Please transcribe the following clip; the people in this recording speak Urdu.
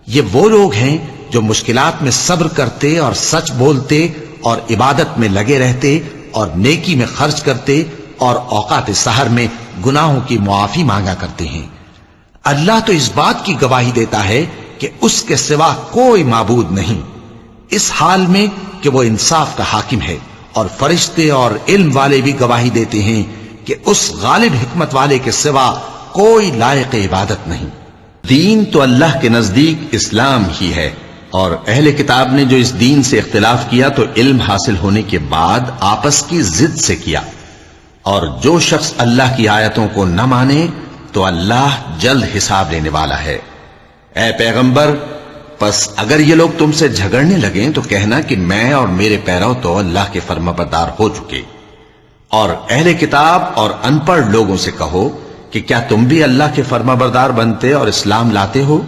یہ وہ لوگ ہیں جو مشکلات میں صبر کرتے اور سچ بولتے اور عبادت میں لگے رہتے اور نیکی میں خرچ کرتے اور اوقات سحر میں گناہوں کی معافی مانگا کرتے ہیں۔ اللہ تو اس بات کی گواہی دیتا ہے کہ اس کے سوا کوئی معبود نہیں، اس حال میں کہ وہ انصاف کا حاکم ہے، اور فرشتے اور علم والے بھی گواہی دیتے ہیں کہ اس غالب حکمت والے کے سوا کوئی لائق عبادت نہیں۔ دین تو اللہ کے نزدیک اسلام ہی ہے، اور اہل کتاب نے جو اس دین سے اختلاف کیا تو علم حاصل ہونے کے بعد آپس کی ضد سے کیا، اور جو شخص اللہ کی آیتوں کو نہ مانے تو اللہ جلد حساب لینے والا ہے۔ اے پیغمبر، پس اگر یہ لوگ تم سے جھگڑنے لگیں تو کہنا کہ میں اور میرے پیرو تو اللہ کے فرمانبردار ہو چکے، اور اہل کتاب اور ان پڑھ لوگوں سے کہو کہ کیا تم بھی اللہ کے فرمانبردار بنتے اور اسلام لاتے ہو؟